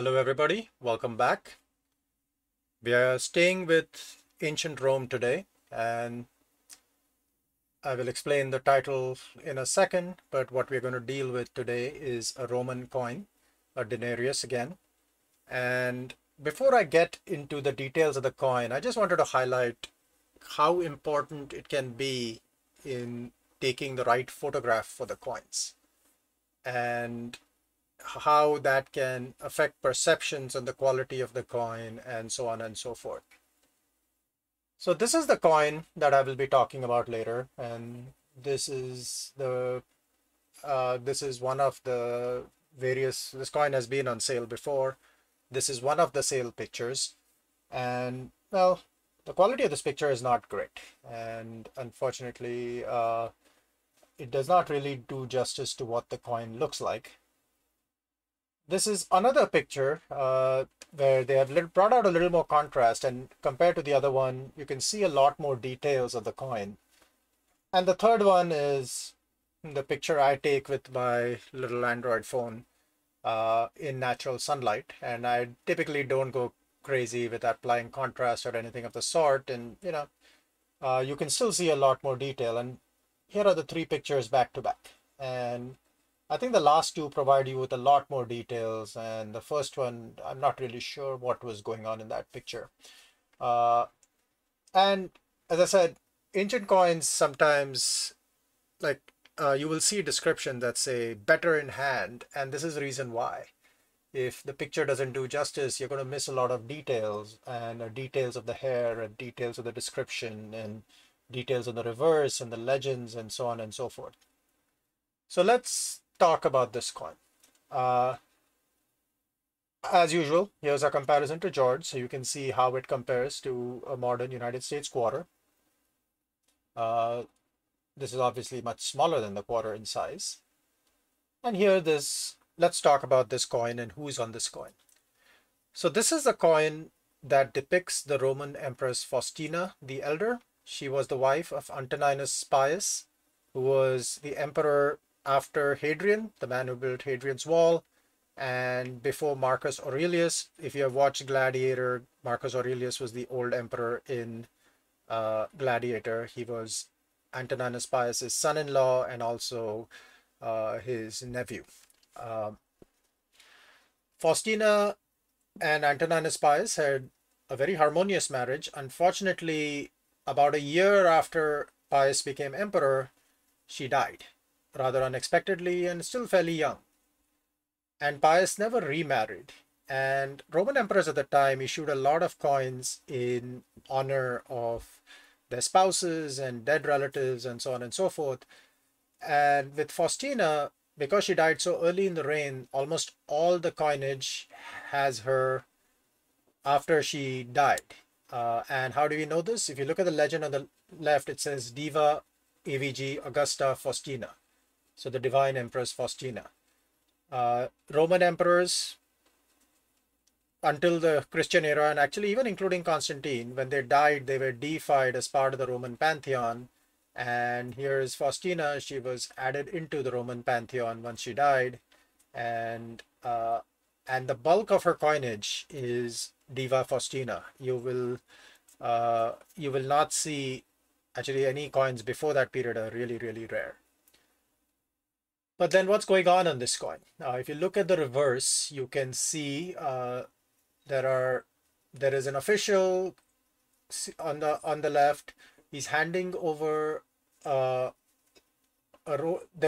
Hello everybody, welcome back. We are staying with ancient Rome today, and I will explain the title in a second, but what we're going to deal with today is a Roman coin, a denarius again. And before I get into the details of the coin, I just wanted to highlight how important it can be in taking the right photograph for the coins, and how that can affect perceptions on the quality of the coin and so on and so forth. So this is the coin that I will be talking about later, and this is one of the various. This coin has been on sale before. This is one of the sale pictures, and well, the quality of this picture is not great, and unfortunately it does not really do justice to what the coin looks like. This is another picture where they have brought out a little more contrast, and compared to the other one, you can see a lot more details of the coin. And the third one is the picture I take with my little Android phone in natural sunlight. And I typically don't go crazy with applying contrast or anything of the sort. And, you can still see a lot more detail. And here are the three pictures back to back. And I think the last two provide you with a lot more details, and the first one, I'm not really sure what was going on in that picture. And as I said, ancient coins sometimes, you will see a description that say better in hand, and this is the reason why. If the picture doesn't do justice, you're going to miss a lot of details, and details of the hair, and details of the description, and details of the reverse, and the legends, and so on and so forth. So let's talk about this coin. As usual, here's a comparison to George, so you can see how it compares to a modern United States quarter. This is obviously much smaller than the quarter in size. And here let's talk about this coin and who's on this coin. So this is a coin that depicts the Roman Empress Faustina the Elder. She was the wife of Antoninus Pius, who was the emperor after Hadrian, the man who built Hadrian's Wall, and before Marcus Aurelius. If you have watched Gladiator, Marcus Aurelius was the old emperor in Gladiator. He was Antoninus Pius's son-in-law and also his nephew. Faustina and Antoninus Pius had a very harmonious marriage. Unfortunately, about a year after Pius became emperor, she died, rather unexpectedly and still fairly young. And Pius never remarried. And Roman emperors at the time issued a lot of coins in honor of their spouses and dead relatives and so on and so forth. And with Faustina, because she died so early in the reign, almost all the coinage has her after she died. And how do we know this? If you look at the legend on the left, it says DIVA AVG Augusta Faustina. So the divine empress Faustina. Roman emperors until the Christian era, and actually even including Constantine, when they died, they were deified as part of the Roman pantheon. And here is Faustina. She was added into the Roman pantheon once she died. And the bulk of her coinage is Diva Faustina. You will not see actually any coins before that period are really, really rare. But then what's going on this coin? If you look at the reverse, you can see there is an official on the left. He's handing over there's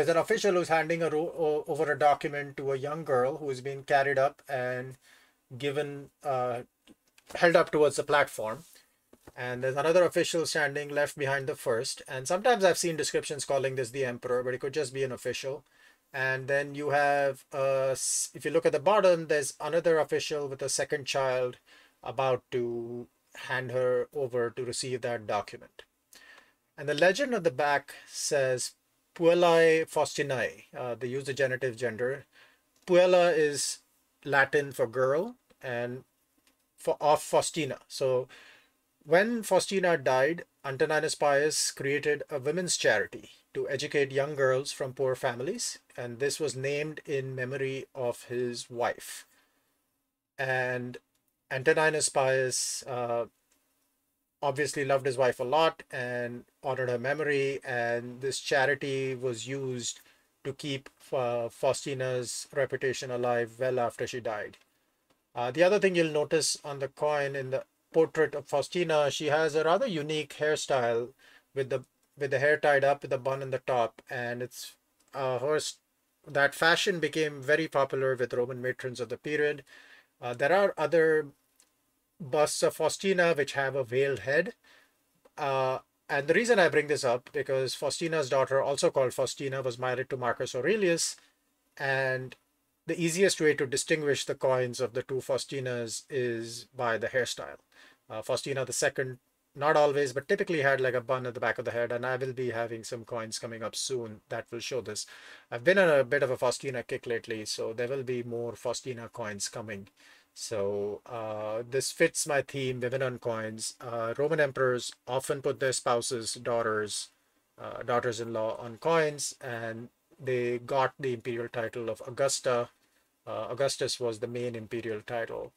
an official who's handing over a document to a young girl who is being carried up and given held up towards the platform. And there's another official standing left behind the first. And sometimes I've seen descriptions calling this the emperor, but it could just be an official. And then you have, if you look at the bottom, there's another official with a second child about to hand her over to receive that document. And the legend at the back says Puellae Faustinianae. They use the genitive gender. Puella is Latin for girl and of Faustina. So when Faustina died, Antoninus Pius created a women's charity to educate young girls from poor families, and this was named in memory of his wife. And Antoninus Pius obviously loved his wife a lot and honored her memory, and this charity was used to keep Faustina's reputation alive well after she died. The other thing you'll notice on the coin in the portrait of Faustina, she has a rather unique hairstyle with the hair tied up with a bun in the top, and it's her that fashion became very popular with Roman matrons of the period. There are other busts of Faustina which have a veiled head. Uh, and the reason I bring this up because Faustina's daughter, also called Faustina, was married to Marcus Aurelius, and the easiest way to distinguish the coins of the two Faustinas is by the hairstyle. Faustina the second, not always, but typically had like a bun at the back of the head, and I will be having some coins coming up soon that will show this. I've been on a bit of a Faustina kick lately, so there will be more Faustina coins coming. So this fits my theme, women on coins. Roman emperors often put their spouses, daughters-in-law on coins, and they got the imperial title of Augusta. Augustus was the main imperial title.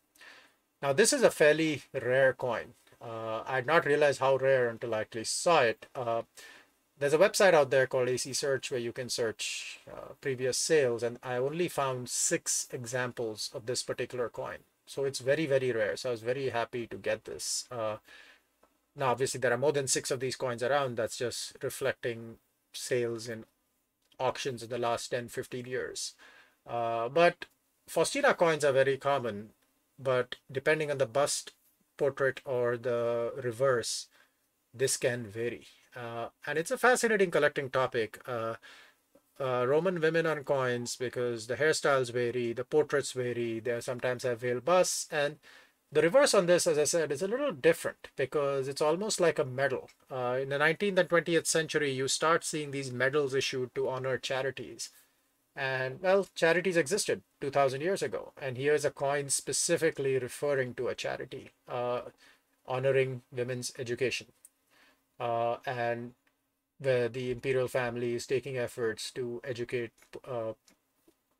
Now, this is a fairly rare coin. I had not realized how rare until I actually saw it. There's a website out there called ACSearch where you can search previous sales, and I only found 6 examples of this particular coin. So it's very, very rare. So I was very happy to get this. Now, obviously, there are more than 6 of these coins around. That's just reflecting sales in auctions in the last 10, 15 years. But Faustina coins are very common, but depending on the bust, portrait, or the reverse, this can vary. And it's a fascinating collecting topic. Roman women on coins, because the hairstyles vary, the portraits vary, they sometimes have veiled busts, and the reverse on this, as I said, is a little different because it's almost like a medal. In the 19th and 20th century, you start seeing these medals issued to honor charities. And, well, charities existed 2,000 years ago. And here's a coin specifically referring to a charity, honoring women's education. And the imperial family is taking efforts to educate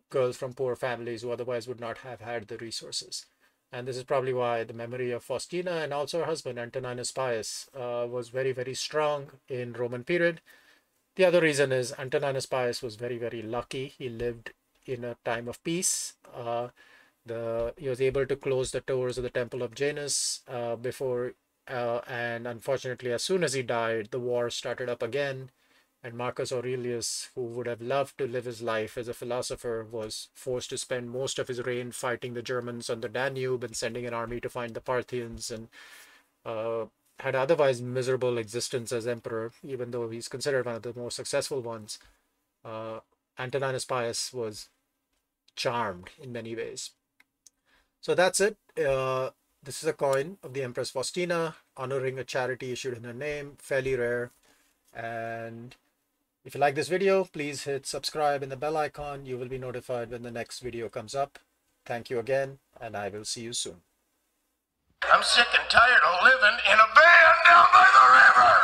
girls from poor families who otherwise would not have had the resources. And this is probably why the memory of Faustina and also her husband, Antoninus Pius, was very, very strong in Roman period. The other reason is Antoninus Pius was very, very lucky. He lived in a time of peace. He was able to close the doors of the Temple of Janus before, and unfortunately, as soon as he died, the war started up again. And Marcus Aurelius, who would have loved to live his life as a philosopher, was forced to spend most of his reign fighting the Germans on the Danube and sending an army to find the Parthians, and had otherwise miserable existence as emperor, even though he's considered one of the more successful ones. Antoninus Pius was charmed in many ways. So that's it. This is a coin of the Empress Faustina, honoring a charity issued in her name, fairly rare. And if you like this video, please hit subscribe and the bell icon. You will be notified when the next video comes up. Thank you again, and I will see you soon. I'm sick and tired of living in a van down by the river.